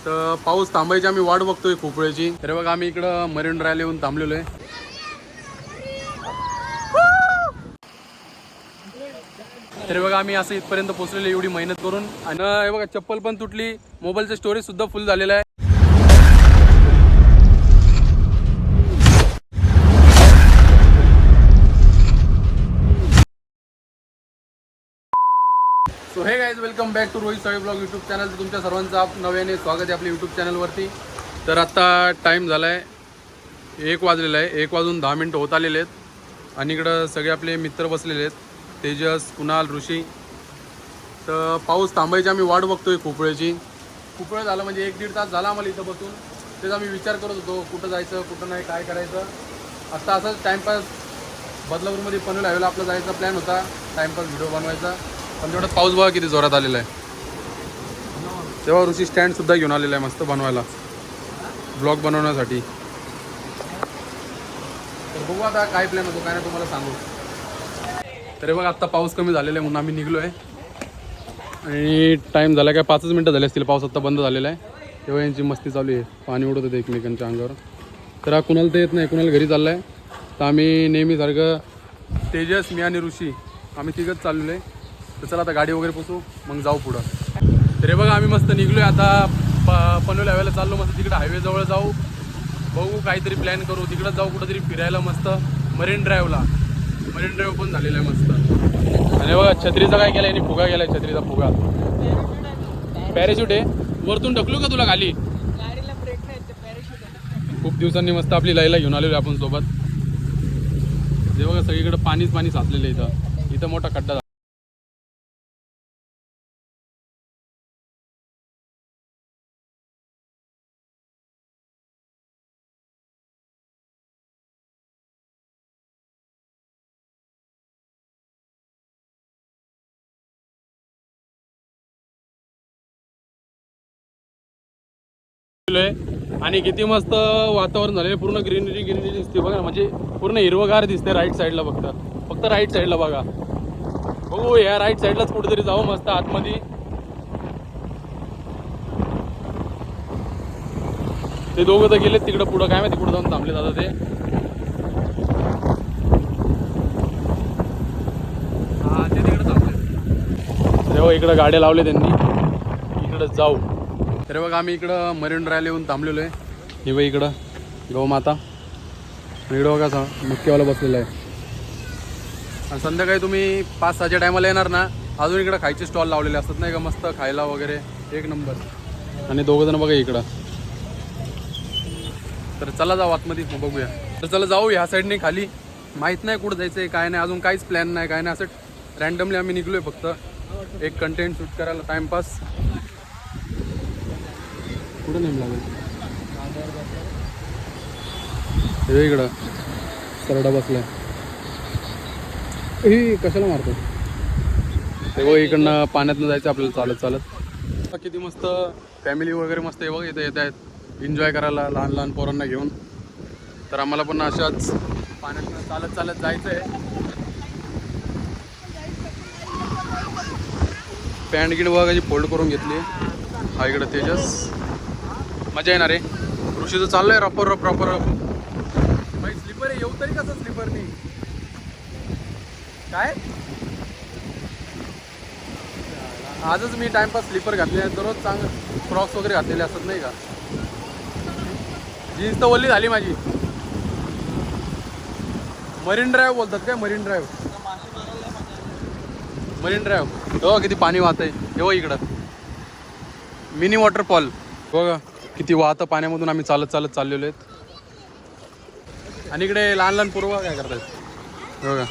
तर पाऊस थांबायची आम्ही वाट बघतोय खूप वेळची. तर बघा आम्ही इकडं मरीन ड्रायव्हला येऊन थांबलेलो आहे. तर बघा आम्ही असं इथपर्यंत पोहोचलेलो एवढी मेहनत करून. आणि हे बघा चप्पल पण तुटली, मोबाईलचं स्टोरेज सुद्धा फुल झालेलं आहे. So hey guys, welcome back to Rohit Sali blog YouTube channel. तुमच्या सर्वांचं नव्याने स्वागत आहे आपल्या यूट्यूब चॅनलवरती. तर आता टाईम झाला आहे 1 वाजलेला आहे. 1 वाजून 10 मिनटं होत आलेले आहेत. आणि इकडं सगळे आपले मित्र बसलेले आहेत, तेजस, कुणाल, ऋषी. तर पाऊस थांबायची आम्ही वाट बघतोय खूप वेळची. खूप वेळ झाला, म्हणजे 1-1.5 तास झाला आम्हाला इथं बसून. तेच आम्ही विचार करत होतो कुठं जायचं कुठं नाही, काय करायचं. आता असंच टाईमपास बदलापूरमध्ये पनवेल हायवेला आपला जायचा प्लॅन होता, टाईमपास व्हिडिओ बनवायचा. पण तेवढा पाऊस बघा किती जोरात आलेला आहे. तेव्हा ऋषी स्टँडसुद्धा घेऊन आलेला आहे मस्त बनवायला, ब्लॉग बनवण्यासाठी. तर बघू आता काय प्लॅन होतो काय नाही तुम्हाला सांगू. तरी बघा आत्ता पाऊस कमी झालेला आहे म्हणून आम्ही निघलो आहे. आणि टाईम झाला काय 5 मिनटं झाले असतील, पाऊस आत्ता बंद झालेला आहे. तेव्हा यांची मस्ती चालू आहे, पाणी उडत होतं एकमेकांच्या अंगावर. तर हा कुणाला तर येत नाही, कुणाला घरी चालला आहे. तर आम्ही नेहमीसारखं तेजस, मी आणि ऋषी आम्ही तिघंच चाललेलो आहे. तर चला आता गाडी वगैरे पोचू, मग जाऊ पुढं. तर हे बघा आम्ही मस्त निघलो आहे आता. पनवेल हायवेला चाललो, मस्त तिकडे हायवेजवळ जाऊ, बघू काहीतरी प्लॅन करू. तिकडंच जाऊ कुठंतरी फिरायला मस्त. मरीन ड्राईव्हला, मरीन ड्राईव्ह पण झालेला आहे मस्त. आणि बघा छत्रीचा काय केला यांनी, फुगा गेला आहे, छत्रीचा फुगा. पॅराशूट आहे, वरतून ढकलू का तुला खाली? खूप दिवसांनी मस्त आपली लैला घेऊन आलेलो आपण सोबत. हे बघा सगळीकडे पाणीच पाणी साचलेलं आहे इथं. इथं मोठा खड्डा. आणि किती मस्त वातावरण झाले, पूर्ण ग्रीनरी ग्रीनरी दिसते बघा. म्हणजे पूर्ण हिरवगार दिसते राईट साईडला. फक्त राईट साईडला बघा. बघू या राईट साईडलाच कुठेतरी जाऊ मस्त आतमध्ये. ते दोघं तर गेलेत तिकडं पुढं, काय माहिती कुठं जाऊन थांबले दादा ते. हा ते तिकडे थांबले. तेव्हा इकडं गाड्या लावल्या त्यांनी, इकडं जाऊ. तर बघा आम्ही इकडं मरीन ड्रायव्हला येऊन थांबलेलो आहे. ही बघ इकडं गौमाता, इकडं बघा मुख्यवाला बसलेला आहे. आणि संध्याकाळी तुम्ही 5-6च्या टायमाला येणार ना, अजून इकडं खायचे स्टॉल लावलेले असतात नाही का, मस्त खायला वगैरे एक नंबर. आणि दोघं जण बघा इकडं. तर चला जाऊ आतमध्ये, मग बघूया. तर चला जाऊ ह्या साईडने खाली. माहीत नाही कुठं जायचं आहे काय नाही, अजून काहीच प्लॅन नाही काय नाही. असं रँडमली आम्ही निघलो आहे फक्त एक कंटेंट शूट करायला, टाईमपास. कुठं नेम लागेल हे इकडं सरडा बसलाय. ही कशाला मारतो ते बघ. इकडनं पाण्यातनं जायचं आपल्याला चालत चालत. किती मस्त फॅमिली वगैरे मस्त आहे बघ इथं येत आहेत एन्जॉय करायला लहान लहान पोरांना घेऊन. तर आम्हाला पण अशाच पाण्यातनं चालत चालत जायचं आहे. पॅन्ट गिड बघायची फोल्ड करून घेतली. हा इकडं तेजस, मजा येणार आहे. ऋषीचं चाललंय प्रॉपर भाई. स्लीपर आहे, येऊ तरी कसं स्लीपरनी काय. आजच मी टाइमपास स्लीपर घातले आहेत, दररोज चांगलं फ्रॉक्स वगैरे घातलेले असतात नाही का. जीन्स तर ओली झाली माझी. मरीन ड्राईव्ह बोलतात काय, मरीन ड्राईव्ह. हो किती पाणी वाहत आहे. हो इकडं मिनी वॉटरफॉल बघा किती वाहतं पाण्यामधून. आम्ही चालत चालत चाललेलो आहेत. आणि इकडे लहान लहान पोरं काय करतात बघा.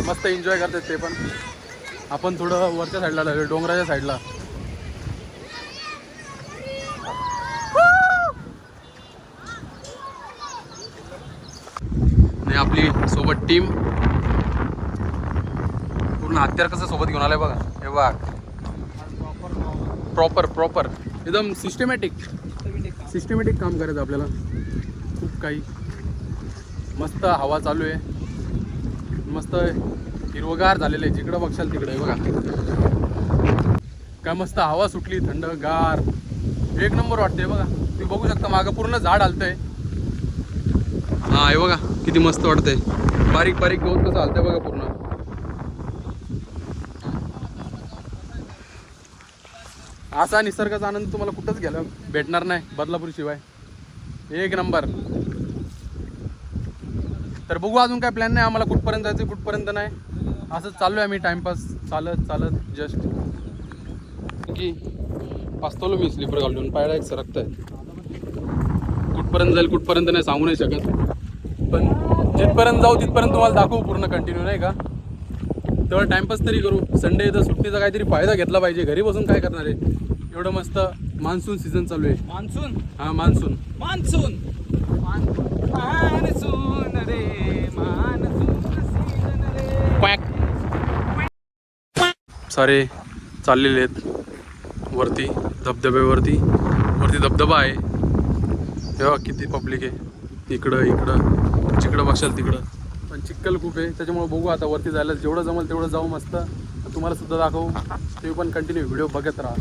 मस्त एन्जॉय करतात ते पण. आपण थोडं वरच्या साईडला लागलो, डोंगराच्या साईडला. आणि आपली सोबत टीम पूर्ण हत्यार कसं सोबत घेऊन आलाय बघा. हे बघ प्रॉपर एकदम सिस्टमॅटिक काम करायचं आपल्याला. खूप काही मस्त हवा चालू आहे, मस्त हिरवगार झालेलं आहे. जिकडं बघशाल तिकडे बघा काय मस्त हवा सुटली, थंडगार एक नंबर वाटते बघा. तुम्ही बघू शकता मागं पूर्ण झाड आलतंय. हा हे बघा किती मस्त वाटतंय, बारीक बारीक गवत कसं आलतंय बघा पूर्ण. असा निसर्गाचा आनंद तुम्हाला कुठंच घ्यायला भेटणार नाही बदलापूर शिवाय. एक नंबर. तर बघू अजून काय प्लॅन नाही आम्हाला, कुठपर्यंत जायचं कुठपर्यंत नाही. असंच चाललोय आम्ही टाइमपास चालत चालत जस्ट की पाचतलो मी स्लीपर घालून पायला एक सरकतंय. कुठपर्यंत जाईल कुठपर्यंत नाही सांगू नाही शकत, पण जिथपर्यंत जाऊ तिथपर्यंत तुम्हाला दाखवू पूर्ण कंटिन्यू नाही का. तेवढा टाइमपास तरी करू. संडे तर सुट्टीचा काहीतरी फायदा घेतला पाहिजे. घरी बसून काय करणार आहे. एवढं मस्त मान्सून सीझन चालू आहे. मान्सून हा मान्सून मान्सून मान्सून रे मान्सून सीजन रे. क्वॅक सारे चाललेले आहेत वरती धबधब्यावरती. वरती धबधबा आहे तेव्हा किती पब्लिक आहे. इकडं इकडं जिकडं बघशाल तिकडं, पण चिखल खूप आहे त्याच्यामुळे बघू आता वरती जायला जेवढं जमल तेवढं जाऊ. मस्त तुम्हाला सुद्धा दाखवू, तुम्ही पण कंटिन्यू व्हिडिओ बघत राहा.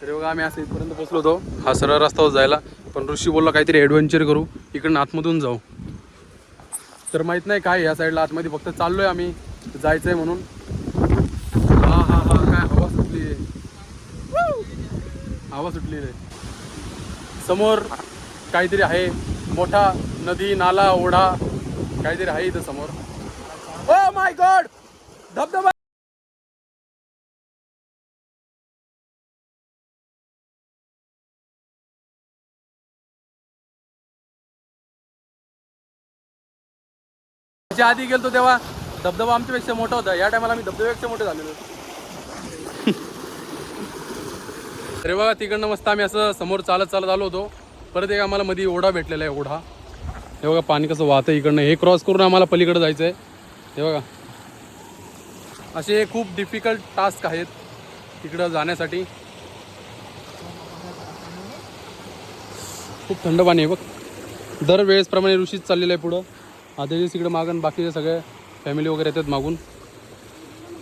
तरी बघा आम्ही असं इथपर्यंत पोचलो होतो. हा सरळ रस्ता होता जायला, पण ऋषी बोलला काहीतरी ॲडव्हेंचर करू, इकडनं आतमधून जाऊ. तर माहीत नाही काय या साईडला आतमध्ये, फक्त चाललोय आम्ही जायचं आहे म्हणून. हा हा हा काय हवा सुटली आहे, हवा सुटली आहे. समोर काहीतरी आहे, मोठा नदी नाला ओढा काहीतरी आहे इथं समोर. ओ माय गॉड धबधबा. त्याच्या आधी गेलतो तेव्हा धबधबा आमच्यापेक्षा मोठा होता. या टायमाला आम्ही धबधब्यापेक्षा मोठे झालेलो. अरे बघा तिकडनं मस्त आम्ही असं समोर चालत चालत आलो होतो. परत एक आम्हाला मध्ये ओढा भेटलेला आहे, ओढा. हे बघा पाणी कसं वाहतं इकडनं. हे क्रॉस करून आम्हाला पलीकडे जायचं आहे. हे बघा असे खूप डिफिकल्ट टास्क आहेत तिकडं जाण्यासाठी. खूप थंड पाणी आहे बघ. दरवेळेसप्रमाणे ऋषीच चाललेलं आहे पुढं. आता इकडं मागून बाकीचे सगळे फॅमिली वगैरे येतात मागून.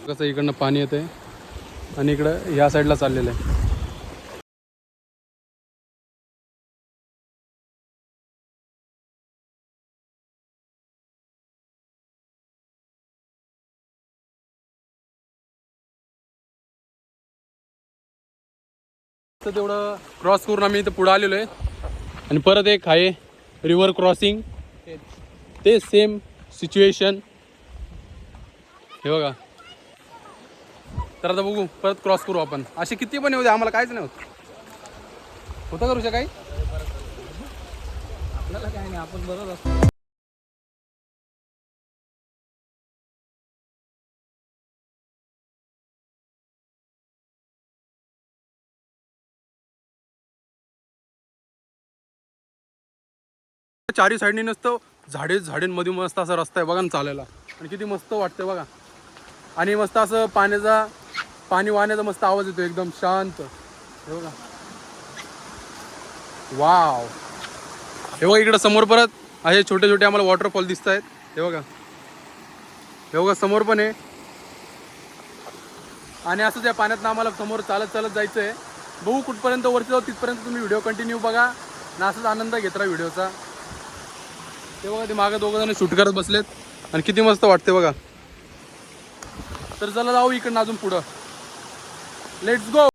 कसं इकडनं पाणी येतं आणि इकडं ह्या साईडला चाललेलं आहे. तर तेवढं क्रॉस करून आम्ही इथं पुढं आलेलो आहे. आणि परत एक आहे रिव्हर क्रॉसिंग, ते सेम सिच्युएशन. हे बघा. तर आता बघू परत क्रॉस करू आपण. असे किती पण येऊ दे आम्हाला काहीच नाही होत. होतं करू शकत काही आपल्याला काय नाही, आपण बरोबर असतो. चारी साईडनी नसतं झाडेंमध्ये मस्त असा रस्ता आहे बघा ना चालायला. आणि किती मस्त वाटतं बघा. आणि मस्त असं पाणी वाहण्याचा मस्त आवाज येतो एकदम शांत. हे बघा वाव. हे बघा इकडं समोर परत असे छोटे छोटे आम्हाला वॉटरफॉल दिसत आहेत. हे बघा, हे बघा समोर पण आहे. आणि असं त्या पाण्यात आम्हाला समोर चालत चालत जायचं आहे. बघू कुठपर्यंत वरती जाऊ तिथपर्यंत तुम्ही व्हिडिओ कंटिन्यू बघा आणि असंच आनंद घेत राहा व्हिडिओचा. ते बघा ते मागं दोघं जण शूट करत बसलेत आणि किती मस्त वाटते बघा. तर चला जाऊ इकडनं अजून पुढं. Let's go.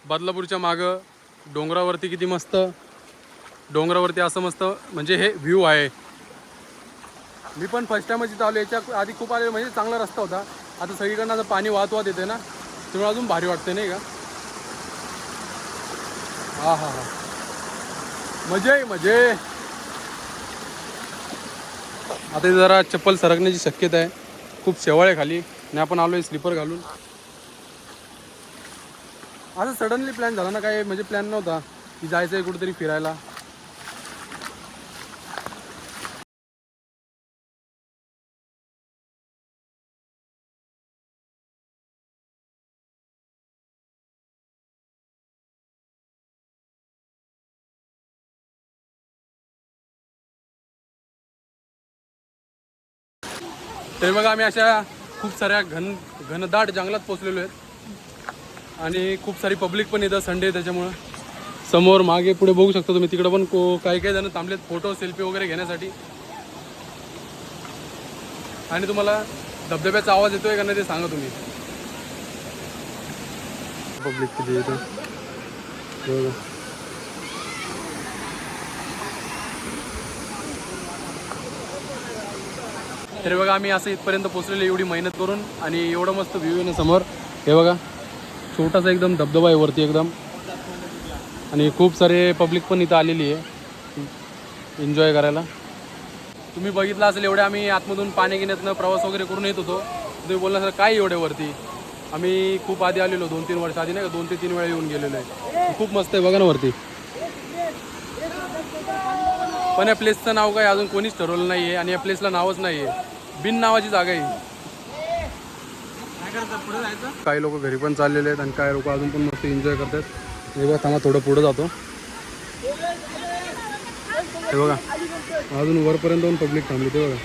बदलापूरच्या मागं डोंगरावरती किती मस्त, डोंगरावरती असं मस्त म्हणजे हे व्ह्यू आहे. मी पण फर्स्ट टाइमच इथं आलो. याच्या आधी खूप आले म्हणजे चांगला रस्ता होता. आता सगळीकडनं आता पाणी वाहत येते ना, त्यामुळे अजून भारी वाटते नाही का. हा हा हा मजे मजे. आता जरा चप्पल सरकण्याची शक्यता आहे. खूप शेवाळ आहे खाली आणि आपण आलोय स्लीपर घालून. असं सडनली प्लॅन झाला ना, काय म्हणजे प्लॅन नव्हता की जायचं आहे कुठेतरी फिरायला. तरी बघा आम्ही अशा खूप साऱ्या घनदाट जंगलात पोचलेलो आहेत आणि खूप सारी पब्लिक पण येतं संडे त्याच्यामुळं. समोर मागे पुढे बघू शकता तुम्ही, तिकडं पण काही काही जण थांबलेत फोटो सेल्फी वगैरे घेण्यासाठी. आणि तुम्हाला धबधब्याचा आवाज येतोय का नाही ते सांगा तुम्ही. पब्लिक किती येतं बघा. तरी बघा आम्ही असं इथपर्यंत पोचलेलो एवढी मेहनत करून आणि एवढं मस्त व्ह्यू आहे ना समोर. हे बघा छोटासा एकदम धबधबा आहे वरती एकदम आणि खूप सारे पब्लिक पण इथं आलेली आहे एन्जॉय करायला. तुम्ही बघितलं असेल एवढे आम्ही आतमधून पाणी घेण्यातनं प्रवास वगैरे करून येत होतो. तुम्ही बोलला सर काय एवढे वरती, आम्ही खूप आधी आलेलो 2-3 वर्ष आधी नाही का 2 ते 3 वेळा येऊन गेलेलो आहे. खूप मस्त आहे बघा ना वरती. पण या प्लेसचं नाव काय अजून कोणीच ठरवलं नाही आहे आणि या प्लेसला नावच नाही आहे, बिन नावाची जागा आहे. काही लोक घरी पण चाललेले आहेत आणि काही लोक अजून पण मस्त एन्जॉय करतात. हे बघा थांबा थोडं पुढं जातो. हे बघा अजून वरपर्यंत पण पब्लिक थांबली ते बघा.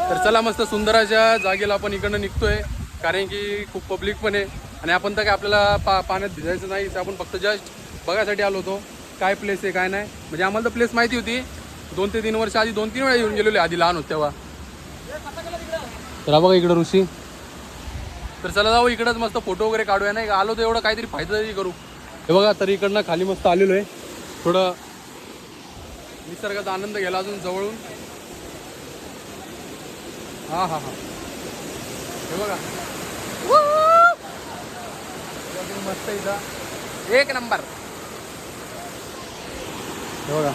तर चला मस्त सुंदर अशा जागेला आपण इकडनं निघतोय कारण की खूप पब्लिक पण आहे आणि आपण तर काय आपल्याला पाण्यात भिजायचं नाही, आपण फक्त जस्ट बघायसाठी आलो होतो काय प्लेस आहे काय नाही. म्हणजे आम्हाला तर प्लेस माहिती होती, 2 ते 3 वर्ष आधी 2-3 वेळा येऊन गेलेले आधी लहान होते तेव्हा. तर बघा इकडं ऋषी. तर चला जाऊ इकडंच मस्त फोटो वगैरे काढूया नाही का, आलो तर एवढं काहीतरी फायदा तरी करू. हे बघा तरी इकडनं खाली मस्त आलेलो आहे, थोडं निसर्गाचा आनंद घ्यायला अजून जवळून. हा हा हा हे बघा मस्त इथं एक नंबर. हे बघा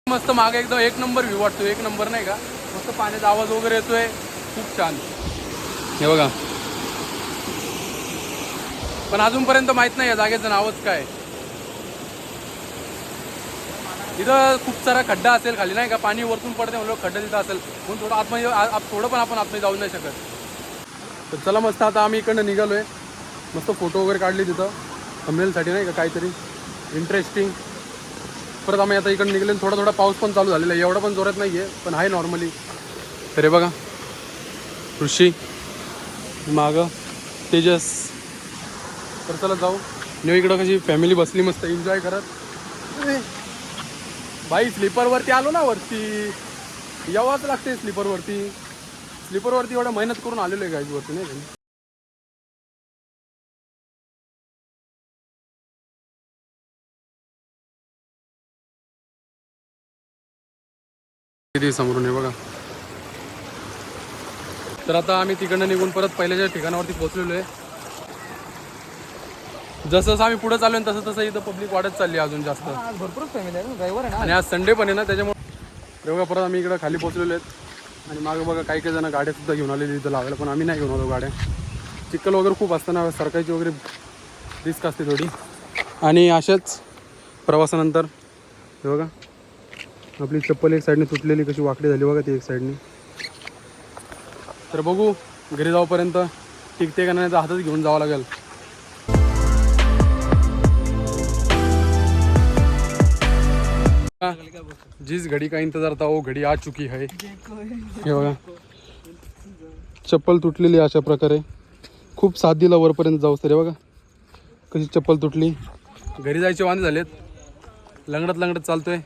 मस्त मागे एकदम एक नंबर व्ह्यू वाटतो, एक नंबर नाही का. मस्त पाण्याचा आवाज वगैरे येतोय खूप छान. हे बघा पण अजूनपर्यंत माहित नाही या जागेचं नावच काय. इथं खूप सारा खड्डा असेल खाली नाही का, पाणी वरतून पडते म्हणलं खड्डा तिथं असेल म्हणून थोडं आतमध्ये थोडं पण आपण आतमध्ये जाऊ नाही शकत. तर चला मस्त आता आम्ही इकडनं निघालोय, मस्त फोटो वगैरे काढले तिथं थंबनेलसाठी नाही का काहीतरी इंटरेस्टिंग. परत आम्ही आता इकडे निघले, थोडा थोडा पाऊस पण चालू झालेला आहे, एवढा पण जोरात नाही आहे पण आहे नॉर्मली. तरी बघा ऋषी मागं तेजस. तर चला जाऊ. न्यू इकडं कशी फॅमिली बसली मस्त एन्जॉय करत. भाई स्लीपरवरती आलो ना, वरती यावंच लागते स्लीपरवरती एवढं मेहनत करून आलेलो आहे गाईज वरती नाही. किती समोरून आहे बघा. तर आता आम्ही तिकडनं निघून परत पहिल्याच्या ठिकाणावरती पोहोचलेलो आहे. जसं जसं आम्ही पुढे चालू तसं तसं इथं पब्लिक वाढत चालली अजून जास्त. भरपूर फॅमिली आहे, ड्रायव्हर आहे ना आणि आज संडे पण आहे ना त्याच्यामुळे बघा परत आम्ही इकडं खाली पोहोचलेलो आहेत. आणि मागं बघा काही काही जण गाड्या सुद्धा घेऊन आलेली इथं लावायला, पण आम्ही नाही घेऊन आलो गाड्या. चिखल वगैरे खूप असताना सरकायची वगैरे रिस्क असते थोडी. आणि अशाच प्रवासानंतर हे बघा आपली चप्पल एक साईडने तुटलेली कशी वाकडी झाली बघा ती एक साईडने. तर बघू घरी जाऊपर्यंत टिकते का नाही तर हातात घेऊन जावं लागेल. जिस घड़ी का इंतजार था वो घड़ी आ चुकी है. हे बघा चप्पल तुटलेली अशा प्रकारे, खूप साथ दिला वरपर्यंत जाऊस तरी बघा कशी चप्पल तुटली. घरी जायचे वांदे झालेत, लंगडत लंगडत चालतोय.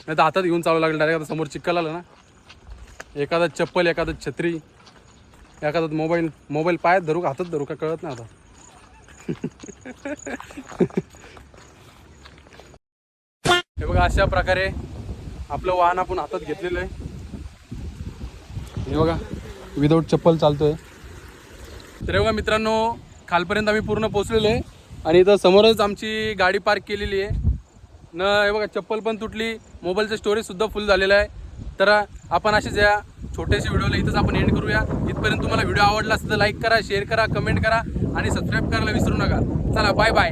नाही तर हातात घेऊन चालू लागेल डायरेक्ट. आता समोर चिक्कल आलं ना, एखादा चप्पल एखादा छत्री एखादा मोबाईल पायात धरू का हातात धरू का कळत नाही आता. हे बघा अशा प्रकारे आपलं वाहन आपण हातात घेतलेलं आहे. हे बघा विदाऊट चप्पल चालतोय. तर बघा मित्रांनो खालपर्यंत आम्ही पूर्ण पोहोचलेलो आहे आणि इथं समोरच आमची गाडी पार्क केलेली आहे न. हे बघा चप्पल पण तुटली, मोबाईलचं स्टोरेजसुद्धा फुल झालेलं आहे. तर आपण असेच या छोट्याशा व्हिडिओला इथंच आपण एंड करूया. इथपर्यंत तुम्हाला व्हिडिओ आवडला असेल तर लाईक करा, शेअर करा, कमेंट करा आणि सबस्क्राईब करायला विसरू नका. चला बाय बाय.